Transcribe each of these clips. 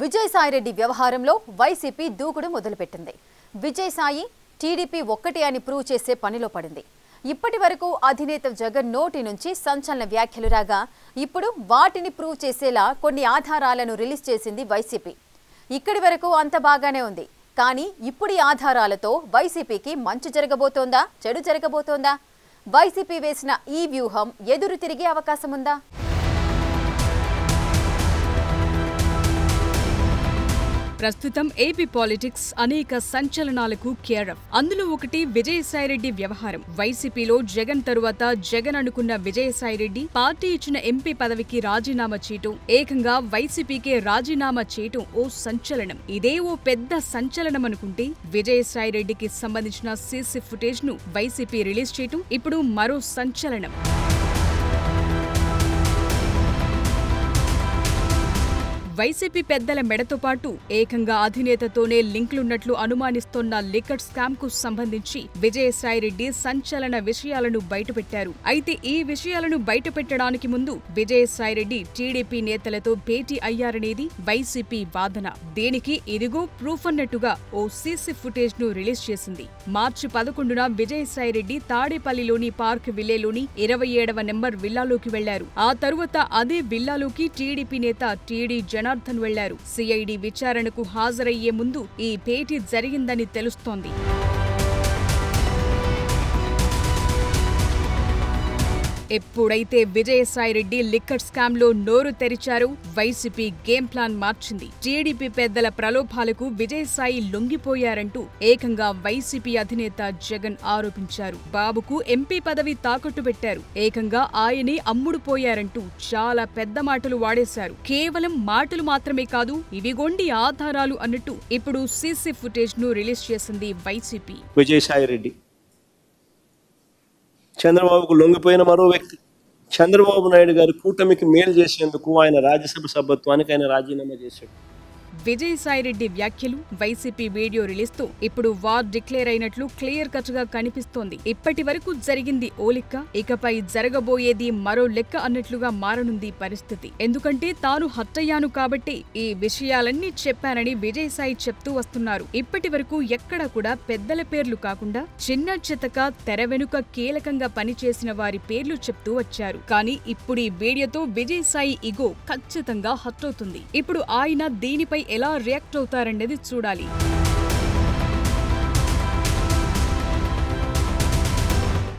విజయసాయిరెడ్డి వ్యవహారంలో వైసీపీ దూకుడు మొదలుపెట్టింది. విజయసాయి టీడీపీ ఒక్కటే అని ప్రూవ్ చేసే పనిలో పడింది. ఇప్పటి వరకు అధినేత జగన్ నోటి నుంచి సంచలన వ్యాఖ్యలు రాగా ఇప్పుడు వాటిని ప్రూవ్ చేసేలా కొన్ని ఆధారాలను రిలీజ్ చేసింది వైసీపీ. ఇక్కడి వరకు అంత బాగానే ఉంది. కానీ ఇప్పుడు ఈ ఆధారాలతో వైసీపీకి మంచి జరగబోతోందా, చెడు జరగబోతోందా? వైసీపీ వేసిన ఈ వ్యూహం ఎదురు తిరిగే అవకాశం ఉందా? ప్రస్తుతం ఏపీ పాలిటిక్స్ అనేక సంచలనాలకు కేరఫ్. అందులో ఒకటి విజయసాయిరెడ్డి వ్యవహారం. వైసీపీలో జగన్ తరువాత జగన్ అనుకున్న విజయసాయిరెడ్డి పార్టీ ఇచ్చిన ఎంపీ పదవికి రాజీనామా చేయటం, ఏకంగా వైసీపీకే రాజీనామా చేయటం ఓ సంచలనం. ఇదే ఓ పెద్ద సంచలనం అనుకుంటే విజయసాయిరెడ్డికి సంబంధించిన సీసీ ఫుటేజ్ ను వైసీపీ రిలీజ్ చేయటం ఇప్పుడు మరో సంచలనం. వైసీపీ పెద్దల మెడతో పాటు ఏకంగా అధినేతతోనే లింకులున్నట్లు అనుమానిస్తోన్న లిక్కర్ స్కామ్ కు సంబంధించి విజయసాయిరెడ్డి సంచలన విషయాలను బయటపెట్టారు. అయితే ఈ విషయాలను బయటపెట్టడానికి ముందు విజయసాయిరెడ్డి టీడీపీ నేతలతో భేటీ అయ్యారనేది వైసీపీ వాదన. దీనికి ఇదిగో ప్రూఫ్ అన్నట్టుగా ఓ సీసీ ఫుటేజ్ ను రిలీజ్ చేసింది. మార్చి 11న విజయసాయిరెడ్డి తాడేపల్లిలోని పార్క్ విల్లేలోని 27వ నెంబర్ విల్లాలోకి వెళ్లారు. ఆ తరువాత అదే విల్లాలోకి టీడీపీ నేత టీడీ జనార్దన్ వెళ్లారు. సిఐడి విచారణకు హాజరయ్యే ముందు ఈ భేటీ జరిగిందని తెలుస్తోంది. ఎప్పుడైతే విజయసాయిరెడ్డి లిక్కర్ స్కామ్ లో నోరు తెరిచారో వైసీపీ గేమ్ ప్లాన్ మార్చింది. టీడీపీ పెద్దల ప్రలోభాలకు విజయసాయి లొంగిపోయారంటూ ఏకంగా వైసీపీ అధినేత జగన్ ఆరోపించారు. బాబుకు ఎంపీ పదవి తాకట్టు పెట్టారు, ఏకంగా ఆయనే అమ్ముడుపోయారంటూ చాలా పెద్ద మాటలు వాడేశారు. కేవలం మాటలు మాత్రమే కాదు, ఇవిగొండి ఆధారాలు అన్నట్టు ఇప్పుడు సీసీ ఫుటేజ్ ను రిలీజ్ చేసింది వైసీపీ. విజయసాయిరెడ్డి చంద్రబాబుకు లొంగిపోయిన మరో వ్యక్తి. చంద్రబాబు నాయుడు గారి కూటమికి మేలు చేసేందుకు ఆయన రాజ్యసభ సభ్యత్వానికి ఆయన రాజీనామా చేశాడు. విజయసాయిరెడ్డి వ్యాఖ్యలు, వైసీపీ వీడియో రిలీజ్తో ఇప్పుడు వార్ డిక్లేర్ అయినట్లు క్లియర్ కట్ గా కనిపిస్తోంది. ఇప్పటి వరకు జరిగింది ఓ లెక్క, ఇకపై జరగబోయేది మరో లెక్క అన్నట్లుగా మారనుంది పరిస్థితి. ఎందుకంటే తాను హట్టయ్యాను కాబట్టే ఈ విషయాలన్నీ చెప్పానని విజయసాయి చెప్తూ వస్తున్నారు. ఇప్పటి వరకు ఎక్కడా కూడా పెద్దల పేర్లు కాకుండా చిన్న చితక తెర వెనుక కీలకంగా పనిచేసిన వారి పేర్లు చెప్తూ వచ్చారు. కానీ ఇప్పుడు ఈ వీడియోతో విజయసాయి ఇగో ఖచ్చితంగా హట్ అవుతుంది. ఇప్పుడు ఆయన దీనిపై ఎలా రియాక్ట్ అవుతారనేది చూడాలి.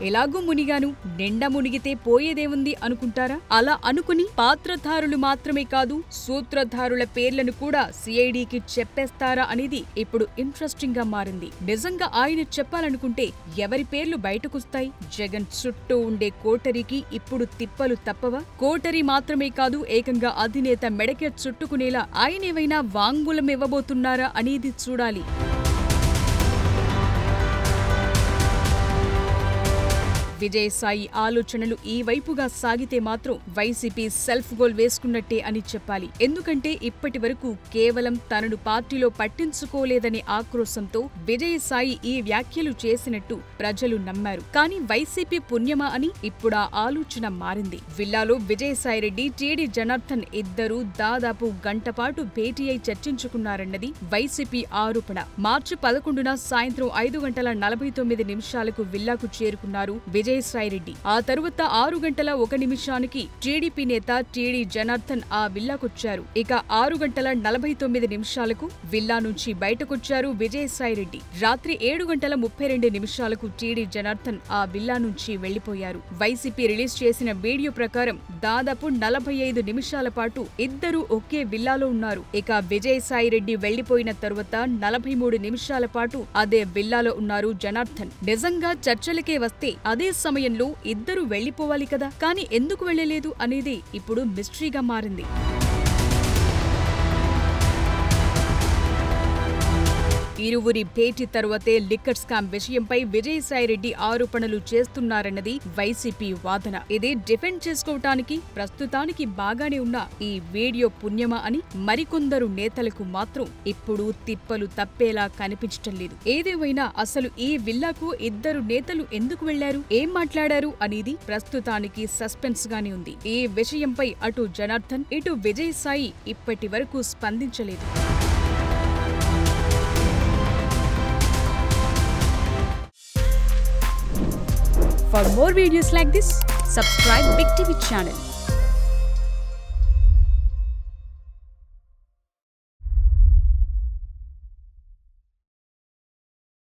ఎలాగూ మునిగాను, నిండా మునిగితే పోయేదేముంది అనుకుంటారా? అలా అనుకుని పాత్రధారులు మాత్రమే కాదు, సూత్రధారుల పేర్లను కూడా సిఐడికి చెప్పేస్తారా అనేది ఇప్పుడు ఇంట్రెస్టింగ్ గా మారింది. నిజంగా ఆయన చెప్పాలనుకుంటే ఎవరి పేర్లు బయటకొస్తాయి? జగన్ చుట్టూ ఉండే కోటరికి ఇప్పుడు తిప్పలు తప్పవా? కోటరి మాత్రమే కాదు, ఏకంగా అధినేత మెడకే చుట్టుకునేలా ఆయనేవైనా వాంగ్మూలం ఇవ్వబోతున్నారా అనేది చూడాలి. విజయసాయి ఆలోచనలు ఈ వైపుగా సాగితే మాత్రం వైసీపీ సెల్ఫ్ గోల్ వేసుకున్నట్టే అని చెప్పాలి. ఎందుకంటే ఇప్పటి వరకు కేవలం తనను పార్టీలో పట్టించుకోలేదనే ఆక్రోశంతో విజయసాయి ఈ వ్యాఖ్యలు చేసినట్టు ప్రజలు నమ్మారు. కానీ వైసీపీ పుణ్యమా అని ఇప్పుడు ఆ ఆలోచన మారింది. విల్లాలో విజయసాయిరెడ్డి, టీడీ జనార్దన్ ఇద్దరూ దాదాపు గంట పాటు భేటీ అయి చర్చించుకున్నారన్నది వైసీపీ ఆరోపణ. మార్చి 11న సాయంత్రం 5:49 విల్లాకు చేరుకున్నారు విజయసాయిరెడ్డి. ఆ తరువాత 6:01 టీడీపీ నేత టీడీ జనార్దన్ ఆ విల్లాకొచ్చారు. ఇక 6:49 విల్లా నుంచి బయటకొచ్చారు విజయసాయిరెడ్డి. రాత్రి 7:32 టీడీ జనార్దన్ ఆ విల్లా నుంచి వెళ్లిపోయారు. వైసీపీ రిలీజ్ చేసిన వీడియో ప్రకారం దాదాపు 45 నిమిషాల పాటు ఇద్దరు ఒకే విల్లాలో ఉన్నారు. ఇక విజయసాయిరెడ్డి వెళ్లిపోయిన తరువాత 43 నిమిషాల పాటు అదే విల్లాలో ఉన్నారు జనార్దన్. నిజంగా చర్చలకే వస్తే అదే సమయంలో ఇద్దరు వెళ్లిపోవాలి కదా, కానీ ఎందుకు వెళ్లలేదు అనేది ఇప్పుడు మిస్టరీగా మారింది. ఈ ఇరువురి భేటీ తరువాతే లిక్కర్ స్కామ్ విషయంపై విజయసాయిరెడ్డి ఆరోపణలు చేస్తున్నారన్నది వైసీపీ వాదన. ఇది డిఫెండ్ చేసుకోవటానికి ప్రస్తుతానికి బాగానే ఉన్న ఈ వీడియో పుణ్యమా అని మరికొందరు నేతలకు మాత్రం ఇప్పుడు తిప్పలు తప్పేలా కనిపించటం లేదు. ఏదేమైనా అసలు ఈ విల్లాకు ఇద్దరు నేతలు ఎందుకు వెళ్లారు, ఏం మాట్లాడారు అనేది ప్రస్తుతానికి సస్పెన్స్ గానే ఉంది. ఈ విషయంపై అటు జనార్దన్ ఇటు విజయసాయి ఇప్పటి వరకు స్పందించలేదు. For more videos like this, subscribe Big TV channel.